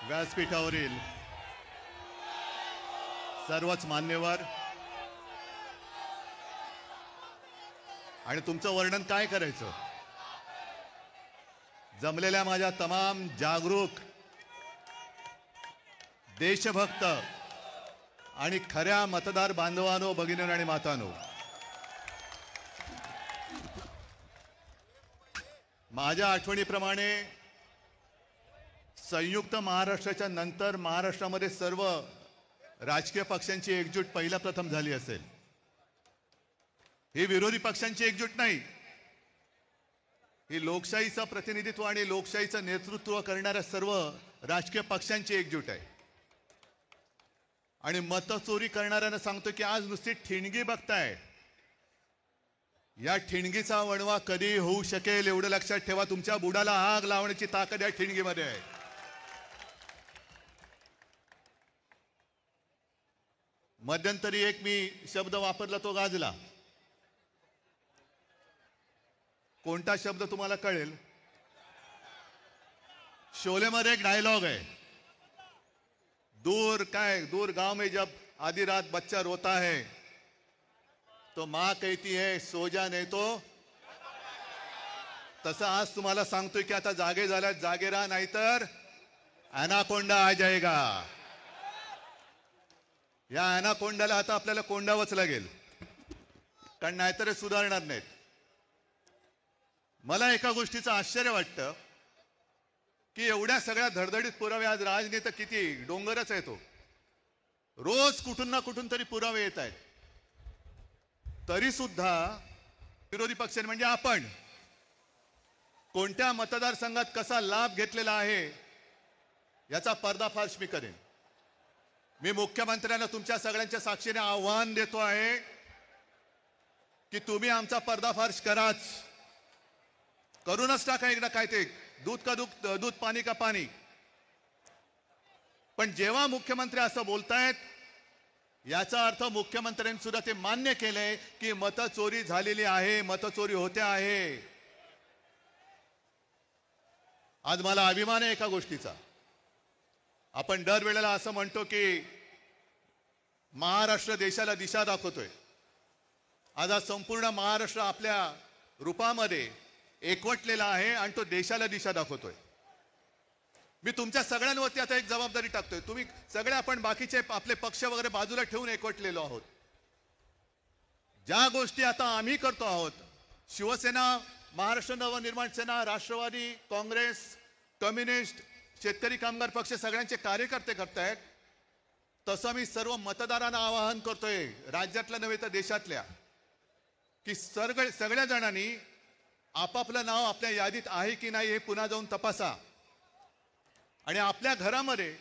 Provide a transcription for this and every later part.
व्यासपीठावरील सर्वच मान्यवर आणि तुमचं वर्णन काय करायचं, जमलेल्या माझ्या तमाम जागरूक देशभक्त आणि खऱ्या मतदार बांधवांनो, भगिनींनो आणि मातांनो, माझ्या आठवणीप्रमाणे संयुक्त महाराष्ट्राच्या नंतर महाराष्ट्रामध्ये सर्व राजकीय पक्षांची एकजूट पहिला प्रथम झाली असेल. ही विरोधी पक्षांची एकजूट नाही, ही लोकशाहीचं प्रतिनिधित्व आणि लोकशाहीचं नेतृत्व करणाऱ्या सर्व राजकीय पक्षांची एकजूट आहे. आणि मतचोरी करणाऱ्यांना सांगतो की आज नुसती ठिणगी बघताय, या ठिणगीचा वणवा कधी होऊ शकेल एवढं लक्षात ठेवा. तुमच्या बुडाला आग लावण्याची ताकद या ठिणगीमध्ये आहे. मध्यंतरी एक मी शब्द वापरला तो गाजला. कोणता शब्द तुम्हाला कळेल? शोलेमध्ये एक डायलॉग आहे, दूर गांव में जब आधी रात बच्चा रोता है तो माँ कहती है सो जा नहीं तो. तसं आज तुम्हाला सांगतोय की आता जागे झाल्यात, जागे राहा, नाहीतर ॲनाकोंडा आ जाएगा. या ॲनाकोंडाला आता आपल्याला कोंडावंच लागेल, कारण नाहीतर सुधारणार नाहीत. मला एका गोष्टीचं आश्चर्य वाटतं की एवढ्या सगळ्या धडधडीत पुरावे, आज राजनीती किती डोंगरच आहे तो, रोज कुठून ना कुठून तरी पुरावे येत आहेत, तरी सुद्धा विरोधी पक्ष म्हणजे आपण कोणत्या मतदारसंघात कसा लाभ घेतलेला आहे याचा पर्दाफाश मी करेन. मी मुख्यमंत्र्यांना तुमच्या सगळ्यांच्या साक्षीने आव्हान देतो आहे की तुम्ही आमचा पर्दाफाश कराच, करूनच टाका एकदा. काय ते दूध का दूध, पाणी का पाणी. पण जेव्हा मुख्यमंत्री असं बोलतायत याचा अर्थ मुख्यमंत्र्यांनी सुद्धा ते मान्य केलंय की मतचोरी झालेली आहे, मतचोरी होते आहे. आज मला अभिमान आहे एका गोष्टीचा. आपण दरवेळेला असं म्हणतो की महाराष्ट्र देशाला दिशा दाखवतोय. आज संपूर्ण महाराष्ट्र आपल्या रूपामध्ये एकवटलेला आहे आणि तो देशाला दिशा दाखवतोय. मी तुमच्या सगळ्यांवरती आता एक जबाबदारी टाकतोय. तुम्ही सगळे, आपण बाकीचे आपले पक्ष वगैरे बाजूला ठेवून एकवटलेलो आहोत. ज्या गोष्टी आता आम्ही करतो आहोत, शिवसेना, महाराष्ट्र नवनिर्माण सेना, राष्ट्रवादी काँग्रेस, कम्युनिस्ट, शेतकरी कामगार पक्ष सगळ्यांचे कार्यकर्ते करतायत, तसं मी सर्व मतदारांना आवाहन करतोय, राज्यातल्या नव्हे तर देशातल्या, की सगळ्या जणांनी आपापलं नाव आपल्या यादीत आहे की नाही हे पुन्हा जाऊन तपासा. आणि आपल्या घरामध्ये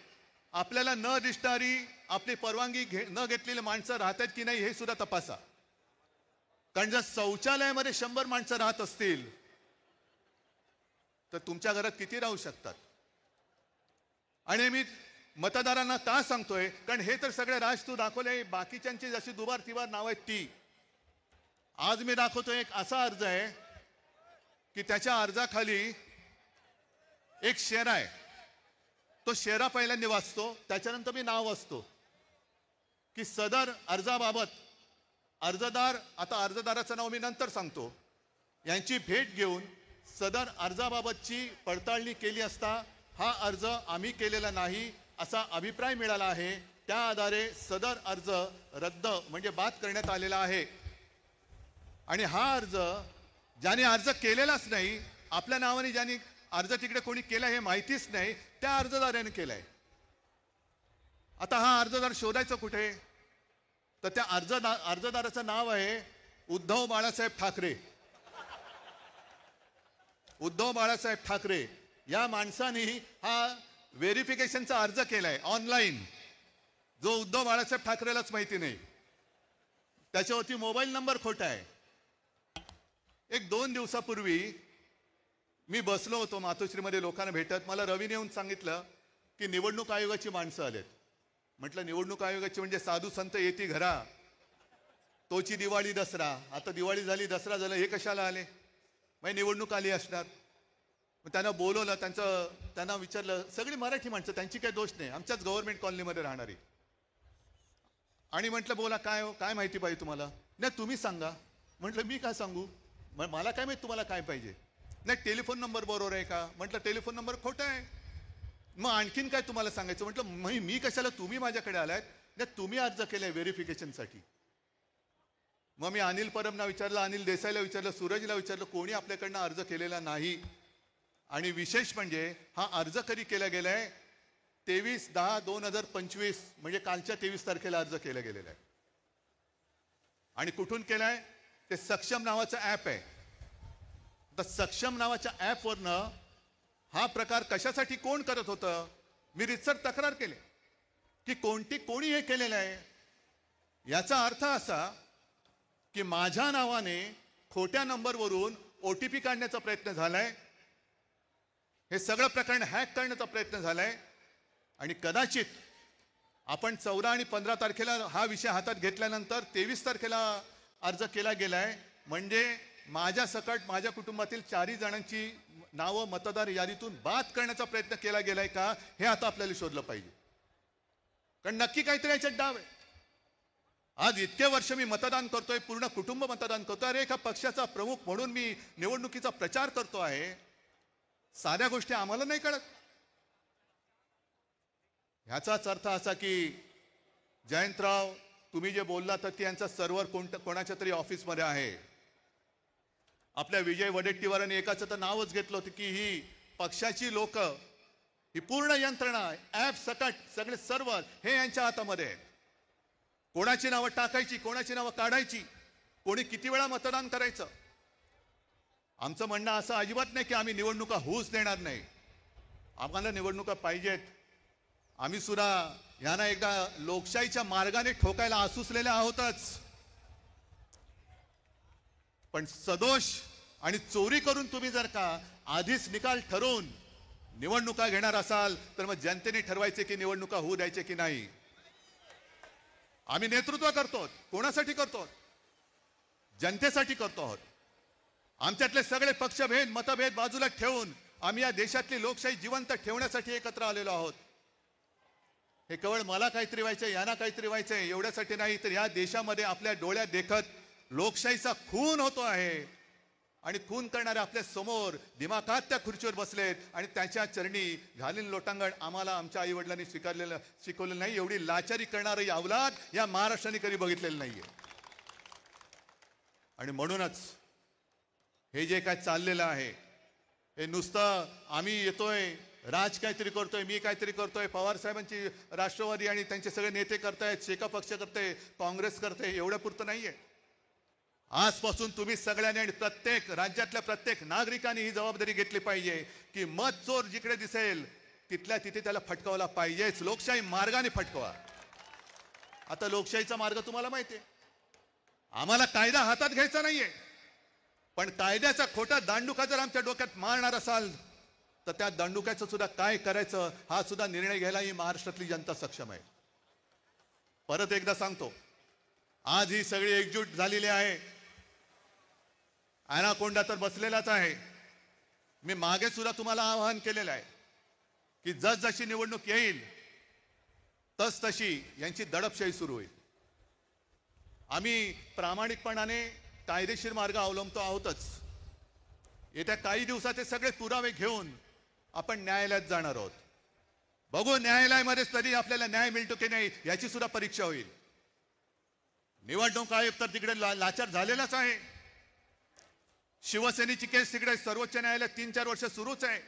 आपल्याला न दिसणारी, आपली परवानगी न घेतलेली माणसं राहतात की नाही हे सुद्धा तपासा. कारण जर शौचालयामध्ये 100 माणसं राहत असतील तर तुमच्या घरात किती राहू शकतात? आणि मी मतदारांना का सांगतोय, कारण हे तर सगळे राज तू दाखवले, बाकीच्यांची जशी दुबार तिबार नाव आहेत ती. आज मी दाखवतोय एक असा अर्ज आहे की त्याच्या अर्जाखाली एक शेरा आहे. तो शेरा पहिल्यांदा वाचतो, त्याच्यानंतर मी नाव वाचतो की सदर अर्जाबाबत अर्जदार, आता अर्जदाराचं नाव मी नंतर सांगतो, यांची भेट घेऊन सदर अर्जाबाबतची पडताळणी केली असता हा अर्ज आम्ही केलेला नाही असा अभिप्राय मिळाला आहे. त्या आधारे सदर अर्ज रद्द म्हणजे बाद करण्यात आलेला आहे. आणि हा अर्ज ज्याने अर्ज केलेलाच नाही, आपल्या नावाने ज्याने अर्ज तिकडे कोणी केला हे माहितीच नाही, त्या अर्जदाराने केलाय. आता हा अर्जदार शोधायचं कुठे? तर त्या अर्जदाराचं नाव आहे उद्धव बाळासाहेब ठाकरे. उद्धव बाळासाहेब ठाकरे या माणसाने हा व्हेरिफिकेशनचा अर्ज केलाय ऑनलाईन, जो उद्धव बाळासाहेब ठाकरेलाच माहिती नाही. त्याच्यावरती मोबाईल नंबर खोटा आहे. एक 2 दिवसापूर्वी मी बसलो होतो मातोश्रीमध्ये लोकांना भेटत. मला रवीने येऊन सांगितलं की निवडणूक आयोगाची माणसं आलेत. म्हटलं निवडणूक आयोगाची म्हणजे साधू संत येती घरा, तोची दिवाळी दसरा. आता दिवाळी झाली, दसरा झाला, हे कशाला आले? मग निवडणूक आली असणार. त्यांना बोलवलं, त्यांना विचारलं, सगळी मराठी माणसं, त्यांची काही दोष नाही, आमच्याच गव्हर्नमेंट कॉलनीमध्ये राहणारी. आणि म्हटलं बोला, काय हो, काय माहिती पाहिजे तुम्हाला? नाही तुम्ही सांगा. म्हटलं मी काय सांगू, मला काय माहिती तुम्हाला काय पाहिजे? नाही टेलिफोन नंबर बरोबर आहे का? म्हटलं टेलिफोन नंबर खोटा आहे. मग आणखीन काय तुम्हाला सांगायचं? म्हटलं मी कशाला, तुम्ही माझ्याकडे आलात. नाही तुम्ही अर्ज केलाय व्हेरिफिकेशनसाठी. मग मी अनिल परबना विचारलं, अनिल देसाईला विचारलं, सूरजला विचारलं, कोणी आपल्याकडनं अर्ज केलेला नाही. आणि विशेष म्हणजे हा अर्ज कधी केला गेलाय? 23/10/2025 म्हणजे कालच्या 23 तारखेला अर्ज केला गेलेला आहे. आणि कुठून केलाय? ते सक्षम नावाचं ऍप आहे. तर सक्षम नावाच्या ऍपवरनं हा प्रकार कशासाठी कोण करत होतं? मी रितसर तक्रार केली की कोणी हे केलेलं आहे. याचा अर्थ असा की माझ्या नावाने खोट्या नंबरवरून OTP काढण्याचा प्रयत्न झालाय. हे सगळं प्रकरण हॅक करण्याचा प्रयत्न झालाय. आणि कदाचित आपण 14 आणि 15 तारखेला हा विषय हातात घेतल्यानंतर 23 तारखेला अर्ज केला गेलाय. म्हणजे माझ्या सकट माझ्या कुटुंबातील 4 जणांची नावं मतदार यादीतून बाद करण्याचा प्रयत्न केला गेलाय का, हे आता आपल्याला शोधलं पाहिजे. कारण नक्की काहीतरी याच्यात डाव आहे. आज इतके वर्ष मी मतदान करतोय, पूर्ण कुटुंब मतदान करतोय. अरे एका पक्षाचा प्रमुख म्हणून मी निवडणुकीचा प्रचार करतो आहे. साध्या गोष्टी आम्हाला नाही कळत. ह्याचाच अर्थ असा की जयंतराव, तुम्ही जे बोलला तर यांचा सर्व्हर कोणाच्या तरी ऑफिसमध्ये आहे. आपल्या विजय वडेट्टीवारांनी एकाचं तर नावच घेतलं होतं की ही पक्षाची लोक, ही पूर्ण यंत्रणा, ऍप सकट सगळे सर्व्हर हे यांच्या हातामध्ये आहेत. कोणाची नावं टाकायची, कोणाची नावं काढायची, कोणी किती वेळा मतदान करायचं. आमचं म्हणणं असं अजिबात नाही की आम्ही निवडणुका होऊच देणार नाही. आम्हाला निवडणुका पाहिजेत. आम्ही सुद्धा यांना एकदा लोकशाहीच्या मार्गाने ठोकायला आसुसलेले आहोतच. पण सदोष आणि चोरी करून तुम्ही जर का आधीच निकाल ठरवून निवडणुका घेणार असाल तर मग जनतेने ठरवायचे की निवडणुका होऊ द्यायचे की नाही. आम्ही नेतृत्व करतो. कोणासाठी करतो? जनतेसाठी करतो आहोत. आमच्यातले सगळे पक्षभेद मतभेद बाजूला ठेवून आम्ही या देशातली लोकशाही जिवंत ठेवण्यासाठी एकत्र आलेलो आहोत. हे केवळ मला काहीतरी व्हायचंय, यांना काहीतरी व्हायचंय एवढ्यासाठी नाही, तर या देशामध्ये आपल्या डोळ्यात देखत लोकशाहीचा खून होतो आहे. आणि खून करणारे आपल्या समोर दिमाखात त्या खुर्चीवर बसलेत आणि त्याच्या चरणी घालीन लोटांगण आम्हाला आमच्या आई वडिलांनी शिकवलेलं नाही. एवढी लाचारी करणारी अवलाद या महाराष्ट्राने कधी बघितलेलं नाहीये. आणि म्हणूनच हे जे काय चाललेलं आहे, हे नुसतं आम्ही येतोय, राज काहीतरी करतोय, मी काहीतरी करतोय, पवार साहेबांची राष्ट्रवादी आणि त्यांचे सगळे नेते करतायत, शेका पक्ष करते, काँग्रेस करते, एवढ्या पुरतं नाहीये. आजपासून तुम्ही सगळ्यांनी आणि प्रत्येक राज्यातल्या प्रत्येक नागरिकांनी ही जबाबदारी घेतली पाहिजे की मत चोर जिकडे दिसेल तिथल्या तिथे त्याला फटकावला पाहिजेच. लोकशाही मार्गाने फटकवा. आता लोकशाहीचा मार्ग तुम्हाला माहिती आहे. आम्हाला कायदा हातात घ्यायचा नाहीये, पण कायद्याचा खोटा दांडुका जर आमच्या डोक्यात मारणार असाल तर त्या दांडुक्याचं सुद्धा काय करायचं हा सुद्धा निर्णय घ्यायला ही महाराष्ट्रातली जनता सक्षम आहे. परत एकदा सांगतो, आज ही सगळी एकजूट झालेली आहे. अनाकोंडा तर बसलेलाच आहे. मी मागे सुद्धा तुम्हाला आवाहन केलेलं आहे की जसजशी निवडणूक येईल तसतशी यांची दडपशाही सुरू होईल. आम्ही प्रामाणिकपणाने कायदेशीर मार्ग अवलंबतो आहोतच. येत्या काही दिवसात हे सगळे पुरावे घेऊन आपण न्यायालयात जाणार आहोत. बघू न्यायालयामध्ये तरी आपल्याला न्याय मिळतो की नाही याची सुद्धा परीक्षा होईल. निवडणूक आयोग तर तिकडे लाचार झालेलाच आहे. शिवसेनेची केस तिकडे सर्वोच्च न्यायालयात 3-4 वर्ष सुरूच आहे.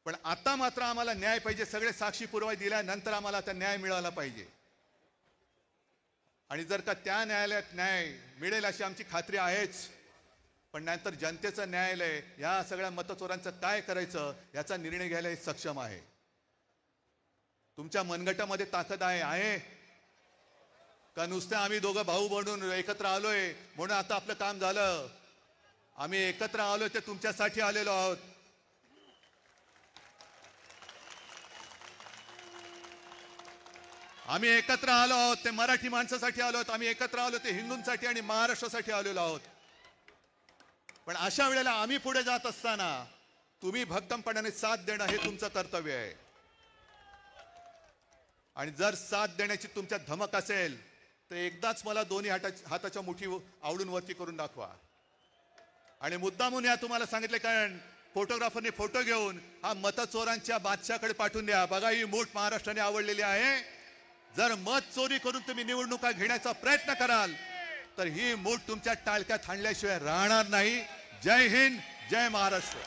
पण आता मात्र आम्हाला न्याय पाहिजे. सगळे साक्षी पुरावे दिल्यानंतर आम्हाला आता न्याय मिळाला पाहिजे. आणि जर का त्या न्यायालयात न्याय मिळेल अशी आमची खात्री आहेच, पण नंतर जनतेचं न्यायालय या सगळ्या मतचोरांचं काय करायचं याचा निर्णय घ्यायला सक्षम आहे. तुमच्या मनगटामध्ये ताकद आहे का नुसतं आम्ही दोघं भाऊ बनून एकत्र आलोय म्हणून आता आपलं काम झालं? आम्ही एकत्र आलोय ते तुमच्यासाठी आलेलो आहोत. आम्ही एकत्र आलो आहोत ते मराठी माणसासाठी आलो आहोत. आम्ही एकत्र आलो ते हिंदूंसाठी आणि महाराष्ट्रासाठी आलेलो आहोत. पण अशा वेळेला आम्ही पुढे जात असताना तुम्ही भक्कमपणाने साथ देणं हे तुमचं कर्तव्य आहे. आणि जर साथ देण्याची तुमच्या धमक असेल तर एकदाच मला दोन्ही हाताच्या मुठी आवडून वरती करून दाखवा. आणि मुद्दामून या तुम्हाला सांगितले, कारण फोटोग्राफरने फोटो घेऊन हा मतचोरांच्या बादशाकडे पाठवून द्या. बघा, ही मूठ महाराष्ट्राने आवडलेली आहे. जर मत चोरी करून तुम्ही निवडणुका घेण्याचा प्रयत्न कराल तर ही मूठ तुमच्या टाळक्यात हाणल्याशिवाय राहणार नाही. जय हिंद, जय महाराष्ट्र.